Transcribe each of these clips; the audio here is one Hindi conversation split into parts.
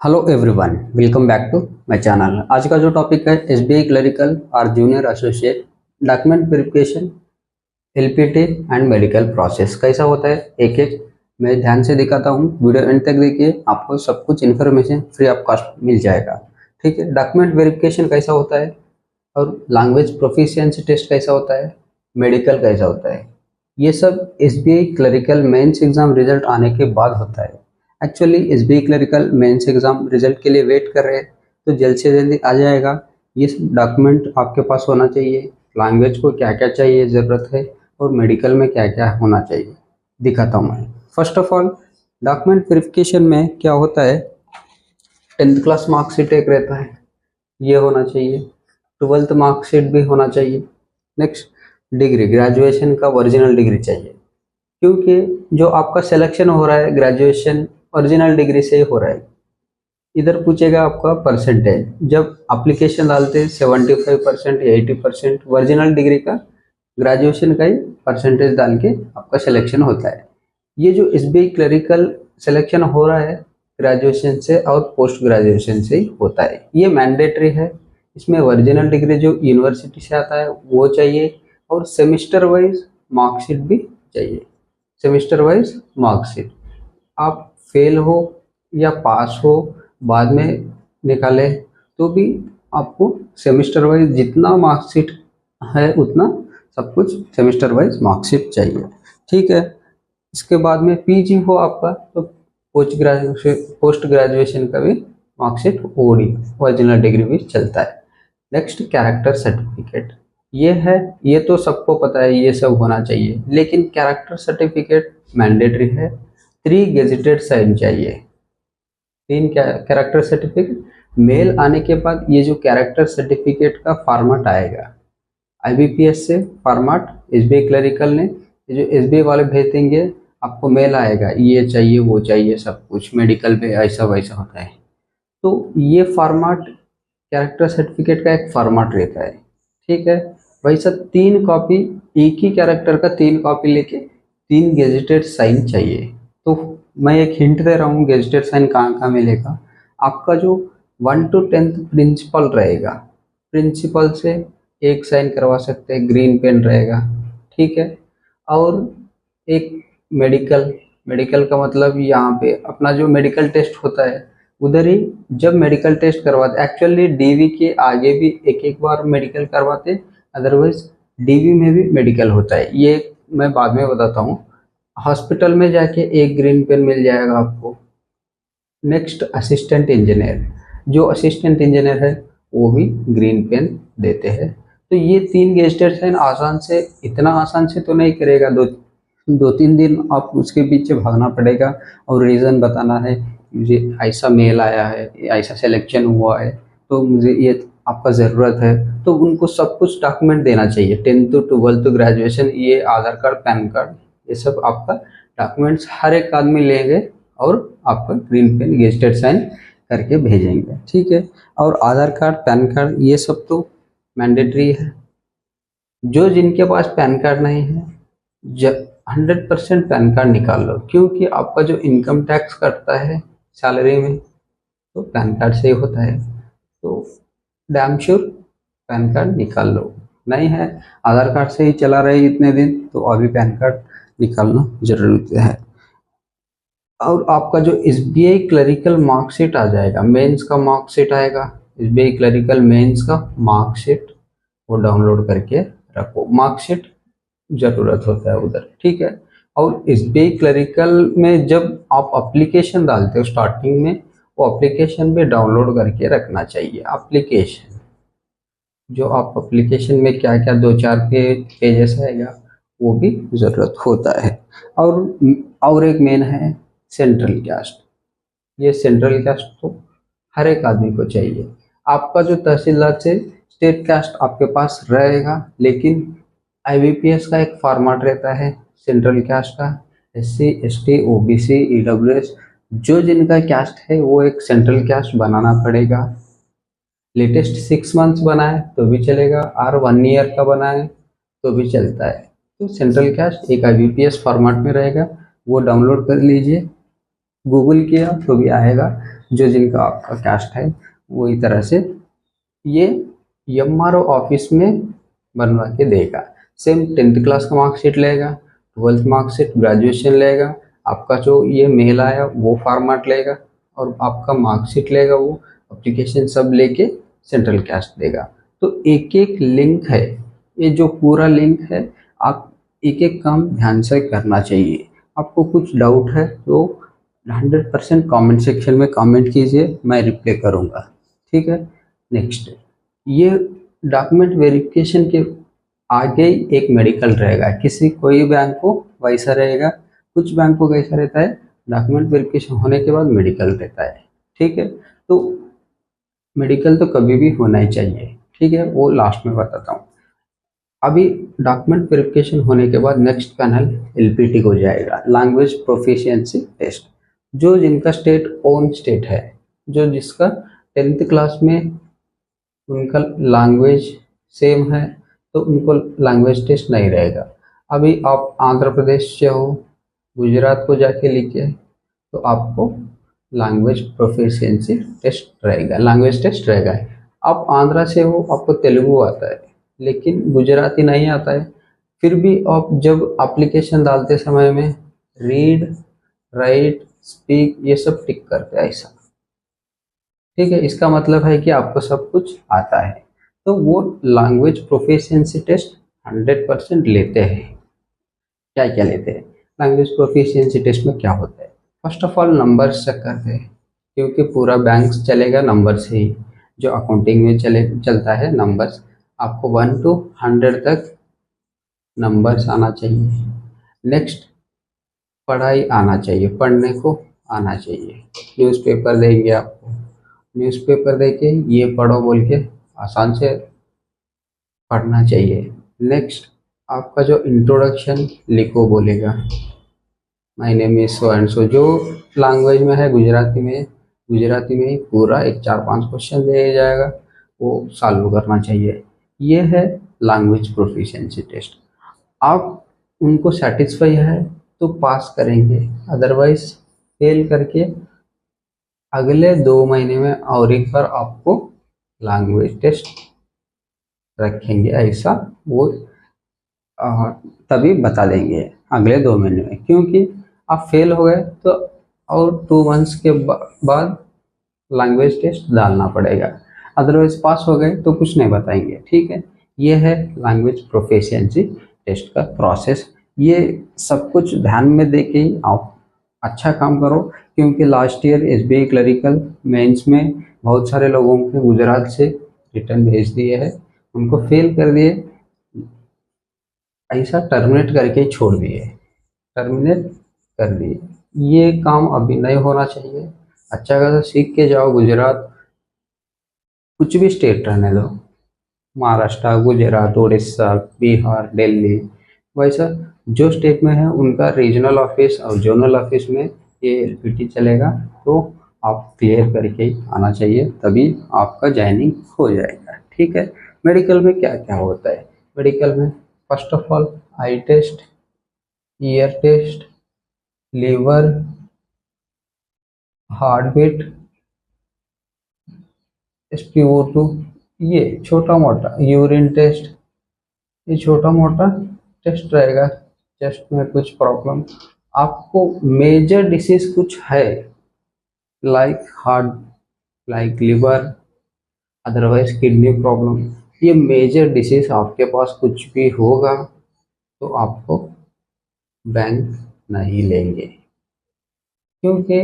Hello everyone, welcome back to my channel. आज का जो टॉपिक है एसबीआई क्लरिकल और junior associate document verification, LPT and medical process कैसा होता है। एक एक मैं ध्यान से दिखाता हूँ, वीडियो एंड तक देखिए, आपको सब कुछ इन्फॉर्मेशन फ्री ऑफ कॉस्ट मिल जाएगा। ठीक है, डॉक्यूमेंट वेरिफिकेशन कैसा होता है और लैंग्वेज प्रोफिशिएंसी टेस्ट कैसा होता है, मेडिकल कैसा होता है, ये सब SBI clerical mains exam result आने के बाद होता है। Actually SBI clerical mains exam result के लिए वेट कर रहे हैं, तो जल्द से जल्दी आ जाएगा। ये डॉक्यूमेंट आपके पास होना चाहिए, लैंग्वेज को क्या क्या चाहिए ज़रूरत है, और मेडिकल में क्या क्या होना चाहिए दिखाता हूँ मैं। First of all, document verification में क्या होता है, 10th क्लास मार्कशीट एक रहता है, ये होना चाहिए। 12th मार्कशीट भी होना चाहिए। नेक्स्ट, डिग्री, ग्रेजुएशन का ओरिजिनल डिग्री चाहिए, क्योंकि जो आपका सिलेक्शन हो रहा है ग्रेजुएशन ओरिजिनल डिग्री से ही हो रहा है। इधर पूछेगा आपका परसेंटेज, जब एप्लीकेशन डालते हैं 75% या 80% ओरिजिनल डिग्री का, ग्रेजुएशन का ही परसेंटेज डाल के आपका सिलेक्शन होता है। ये जो एसबीआई क्लरिकल सिलेक्शन हो रहा है ग्रेजुएशन से और पोस्ट ग्रेजुएशन से ही होता है, ये मैंडेटरी है। इसमें ओरिजिनल डिग्री जो यूनिवर्सिटी से आता है वो चाहिए, और सेमेस्टर वाइज मार्कशीट भी चाहिए। सेमेस्टर वाइज मार्कशीट, आप फेल हो या पास हो बाद में निकाले तो भी आपको सेमेस्टर वाइज जितना मार्कशीट है उतना सब कुछ सेमेस्टर वाइज मार्कशीट चाहिए। ठीक है, इसके बाद में पीजी हो आपका तो पोस्ट ग्रेजुएशन का भी मार्कशीट ओडी ओरिजिनल डिग्री भी चलता है। नेक्स्ट, कैरेक्टर सर्टिफिकेट, ये है, ये तो सबको पता है ये सब होना चाहिए, लेकिन कैरेक्टर सर्टिफिकेट मैंडेटरी है। 3 गेजेटेड साइन चाहिए, 3 कैरेक्टर सर्टिफिकेट। मेल आने के बाद ये जो कैरेक्टर सर्टिफिकेट का फॉर्मेट आएगा आईबीपीएस से, फॉर्मेट एसबीआई क्लरिकल ने, ये जो एसबीआई वाले भेज देंगे आपको मेल आएगा, ये चाहिए वो चाहिए सब कुछ, मेडिकल पे ऐसा वैसा होता है। तो ये फॉर्मेट कैरेक्टर सर्टिफिकेट का एक फॉर्मेट रहता है। ठीक है, वैसा 3 कॉपी, एक ही कैरेक्टर का 3 कॉपी लेके 3 गेजेटेड साइन चाहिए। तो मैं एक हिंट दे रहा हूँ, गेजेटेड साइन कहाँ कहाँ मिलेगा। आपका जो 1 to 10th प्रिंसिपल रहेगा, प्रिंसिपल से एक साइन करवा सकते हैं, ग्रीन पेन रहेगा। ठीक है, और एक मेडिकल, मेडिकल का मतलब यहाँ पे अपना जो मेडिकल टेस्ट होता है उधर ही, जब मेडिकल टेस्ट करवाते, एक्चुअली डीवी के आगे भी एक एक बार मेडिकल करवाते, अदरवाइज डीवी में भी मेडिकल होता है, ये मैं बाद में बताता हूँ। हॉस्पिटल में जाके एक ग्रीन पेन मिल जाएगा आपको। नेक्स्ट, असिस्टेंट इंजीनियर, जो असिस्टेंट इंजीनियर है वो भी ग्रीन पेन देते हैं। तो ये 3 गेस्टेड साइन आसान से, इतना आसान से तो नहीं करेगा, 2-3 दिन आप उसके पीछे भागना पड़ेगा और रीज़न बताना है, मुझे ऐसा मेल आया है, ऐसा सिलेक्शन हुआ है, तो मुझे ये आपका ज़रूरत है, तो उनको सब कुछ डॉक्यूमेंट देना चाहिए। 10th to 12th ग्रेजुएशन, ये आधार कार्ड, पैन कार्ड, ये सब आपका डॉक्यूमेंट्स हर एक आदमी लेंगे और आपका ग्रीन पेन गेस्टेड साइन करके भेजेंगे। ठीक है, और आधार कार्ड, पैन कार्ड, ये सब तो मैंडेटरी है। जो जिनके पास पैन कार्ड नहीं है, 100% पैन कार्ड निकाल लो, क्योंकि आपका जो इनकम टैक्स कटता है सैलरी में तो पैन कार्ड से ही होता है। तो डैम श्योर पैन कार्ड निकाल लो, नहीं है आधार कार्ड से ही चला रहे इतने दिन, तो अभी पैन कार्ड निकालना जरूरी है। और आपका जो एसबीआई क्लरिकल मार्कशीट आ जाएगा, मेंस का मार्कशीट आएगा, एसबीआई क्लरिकल मेंस का मार्कशीट, वो डाउनलोड करके रखो, मार्कशीट जरूरत होता है उधर। ठीक है, और एसबीआई क्लरिकल में जब आप एप्लीकेशन डालते हो स्टार्टिंग में, वो एप्लीकेशन भी डाउनलोड करके रखना चाहिए। एप्लीकेशन, जो आप एप्लीकेशन में क्या क्या 2-4 पेजेस आएगा वो भी ज़रूरत होता है। और एक मेन है सेंट्रल कास्ट, ये सेंट्रल कास्ट तो हर एक आदमी को चाहिए। आपका जो तहसीलदार से स्टेट कास्ट आपके पास रहेगा, लेकिन आईबीपीएस का एक फॉर्मेट रहता है सेंट्रल कास्ट का, एससी, एसटी, ओबीसी, ईडब्ल्यूएस, जो जिनका कास्ट है वो एक सेंट्रल कास्ट बनाना पड़ेगा। लेटेस्ट 6 मंथ्स बनाए तो भी चलेगा, और 1 ईयर का बनाए तो भी चलता है। तो सेंट्रल कास्ट एक आईबीपीएस फॉर्मेट में रहेगा, वो डाउनलोड कर लीजिए, गूगल किया तो भी आएगा, जो जिनका आपका कास्ट है वही तरह से ये एमआरओ ऑफिस में बनवा के देगा। सेम 10th क्लास का मार्कशीट लेगा, 12th मार्कशीट, ग्रेजुएशन लेगा, आपका जो ये मेल आया वो फॉर्मेट लेगा और आपका मार्कशीट लेगा, वो एप्लीकेशन सब लेके सेंट्रल कास्ट देगा। तो एक एक लिंक है, ये जो पूरा लिंक है आप एक एक काम ध्यान से करना चाहिए। आपको कुछ डाउट है तो 100% कमेंट सेक्शन में कमेंट कीजिए, मैं रिप्लाई करूँगा, ठीक है। नेक्स्ट, ये डॉक्यूमेंट वेरिफिकेशन के आगे ही एक मेडिकल रहेगा, किसी कोई बैंक को वैसा रहेगा, कुछ बैंक को कैसा रहता है डॉक्यूमेंट वेरिफिकेशन होने के बाद मेडिकल रहता है, ठीक है। तो मेडिकल तो कभी भी होना ही चाहिए, ठीक है, वो लास्ट में बताता हूँ। अभी डॉक्यूमेंट वेरिफिकेशन होने के बाद नेक्स्ट पैनल एलपीटी को जाएगा, लैंग्वेज प्रोफिशिएंसी टेस्ट। जो जिनका स्टेट ओन स्टेट है, जो जिसका 10th क्लास में उनका लैंग्वेज सेम है तो उनको लैंग्वेज टेस्ट नहीं रहेगा। अभी आप आंध्र प्रदेश से हो, गुजरात को जाके लिखे तो आपको लैंग्वेज प्रोफिशिएंसी टेस्ट रहेगा, लैंग्वेज टेस्ट रहेगा। आप आंध्रा से हो, आपको तेलुगु आता है लेकिन गुजराती नहीं आता है, फिर भी आप जब एप्लीकेशन डालते समय में रीड, राइट, स्पीक ये सब टिक करते हैं ऐसा, ठीक है। इसका मतलब है कि आपको सब कुछ आता है, तो वो लैंग्वेज प्रोफिशिएंसी टेस्ट 100% लेते हैं। क्या क्या लेते हैं लैंग्वेज प्रोफिशिएंसी टेस्ट में, क्या होता है? First of all numbers check करते हैं, क्योंकि पूरा बैंक चलेगा नंबर से ही, जो अकाउंटिंग में चलता है नंबर्स। आपको 1 to 100 तक नंबर्स आना चाहिए। नेक्स्ट, पढ़ाई आना चाहिए, पढ़ने को आना चाहिए। न्यूज़पेपर देंगे आपको, न्यूज़पेपर देके ये पढ़ो बोल के आसान से पढ़ना चाहिए। नेक्स्ट, आपका जो इंट्रोडक्शन लिखो बोलेगा, my name is so and so, जो लैंग्वेज में है गुजराती में ही पूरा एक 4-5 क्वेश्चन दिया जाएगा, वो सॉल्व करना चाहिए। ये है लैंग्वेज प्रोफिशिएंसी टेस्ट। आप उनको सेटिस्फाई है तो पास करेंगे, अदरवाइज फेल करके अगले 2 महीने में और एक बार आपको लैंग्वेज टेस्ट रखेंगे, ऐसा वो तभी बता देंगे अगले 2 महीने में। क्योंकि आप फेल हो गए तो और 2 मंथ्स के बाद लैंग्वेज टेस्ट डालना पड़ेगा, अदरवाइज पास हो गए तो कुछ नहीं बताएंगे, ठीक है। ये है लैंग्वेज प्रोफिशिएंसी टेस्ट का प्रोसेस। ये सब कुछ ध्यान में दे के ही आप अच्छा काम करो, क्योंकि last year SBI clerical mains में बहुत सारे लोगों के गुजरात से रिटर्न भेज दिए हैं, उनको फेल कर दिए, ऐसा टर्मिनेट करके ही छोड़ दिए, टर्मिनेट कर दिए। ये काम अभी नहीं होना चाहिए। अच्छा खासा सीख के जाओ, गुजरात कुछ भी स्टेट रहने दो, महाराष्ट्र, गुजरात, उड़ीसा, बिहार, दिल्ली, वैसा जो स्टेट में है उनका रीजनल ऑफिस और जोनल ऑफिस में ये एलपीटी चलेगा, तो आप क्लियर करके ही आना चाहिए, तभी आपका ज्वाइनिंग हो जाएगा, ठीक है। मेडिकल में क्या क्या होता है? मेडिकल में first of all eye test, ear test, liver, heart beat, SpO2, ये छोटा मोटा यूरिन टेस्ट, ये छोटा मोटा टेस्ट रहेगा। चेस्ट में कुछ प्रॉब्लम, आपको मेजर डिसीज कुछ है like heart, like liver, otherwise kidney problem, ये मेजर डिसीज आपके पास कुछ भी होगा तो आपको बैंक नहीं लेंगे, क्योंकि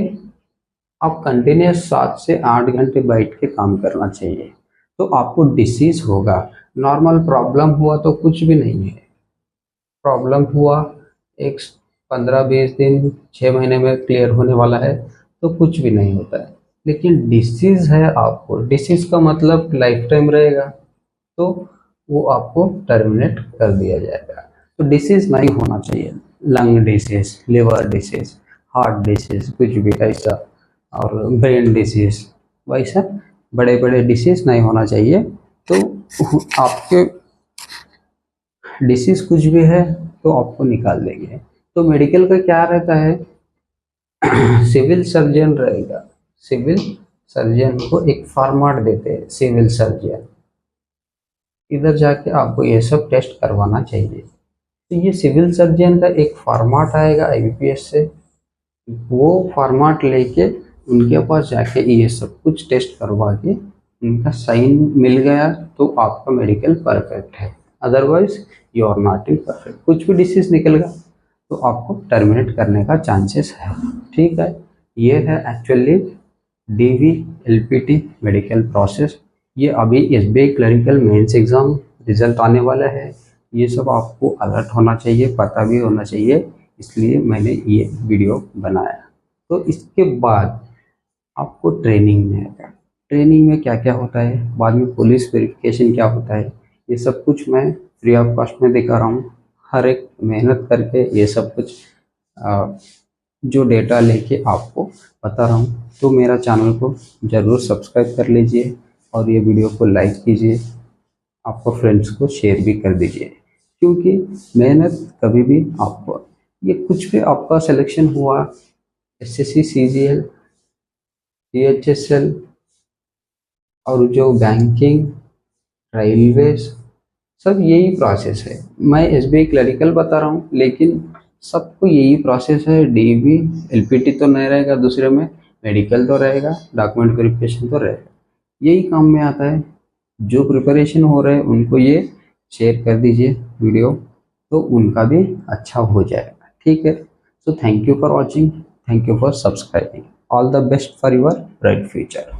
आप कंटिन्यूस 7 से 8 घंटे बैठ के काम करना चाहिए, तो आपको डिसीज होगा। नॉर्मल प्रॉब्लम हुआ तो कुछ भी नहीं है, प्रॉब्लम हुआ एक 15-20 दिन 6 महीने में क्लियर होने वाला है तो कुछ भी नहीं होता है। लेकिन डिसीज है, आपको डिसीज का मतलब लाइफ टाइम रहेगा, तो वो आपको टर्मिनेट कर दिया जाएगा। तो डिसीज नहीं होना चाहिए, lung disease, liver disease, heart disease, कुछ भी ऐसा, और ब्रेन डिसीज, वैसा बड़े बड़े डिसीज नहीं होना चाहिए। तो आपके डिसीज कुछ भी है तो आपको निकाल देंगे। तो मेडिकल का क्या रहता है, सिविल सर्जन रहेगा, सिविल सर्जन को एक फॉर्मेट देते हैं, सिविल सर्जन। इधर जाके आपको ये सब टेस्ट करवाना चाहिए। तो ये सिविल सर्जन का एक फॉर्मेट आएगा IBPS से, वो फॉर्मेट लेके उनके पास जाके ये सब कुछ टेस्ट करवा के उनका साइन मिल गया तो आपका मेडिकल परफेक्ट है, otherwise you are not in perfect. कुछ भी डिसीज निकल गया तो आपको टर्मिनेट करने का चांसेस है। ठीक है, ये है actually DV LPT medical process. ये अभी SBI clerical mains exam result आने वाला है, ये सब आपको अलर्ट होना चाहिए, पता भी होना चाहिए, इसलिए मैंने ये वीडियो बनाया। तो इसके बाद आपको ट्रेनिंग में आएगा, ट्रेनिंग में क्या क्या होता है, बाद में पुलिस वेरिफिकेशन क्या होता है, ये सब कुछ मैं फ्री ऑफ कॉस्ट में दिखा रहा हूँ। हर एक मेहनत करके ये सब कुछ जो डेटा लेके आपको बता रहा हूँ। तो मेरा चैनल को ज़रूर सब्सक्राइब कर लीजिए और ये वीडियो को लाइक कीजिए, आपको फ्रेंड्स को शेयर भी कर दीजिए, क्योंकि मेहनत कभी भी आपको, ये कुछ भी आपका सिलेक्शन हुआ SSC CGL CHSL और जो बैंकिंग रेलवेज सब यही प्रोसेस है। मैं SBI क्लरिकल बता रहा हूँ लेकिन सबको यही प्रोसेस है। DV LPT तो नहीं रहेगा, दूसरे में मेडिकल तो रहेगा, डॉक्यूमेंट वेरिफिकेशन तो रहेगा, यही काम में आता है। जो प्रिपरेशन हो रहे हैं उनको ये शेयर कर दीजिए वीडियो, तो उनका भी अच्छा हो जाएगा। ठीक है, so thank you for watching, thank you for subscribing, all the best for your bright future.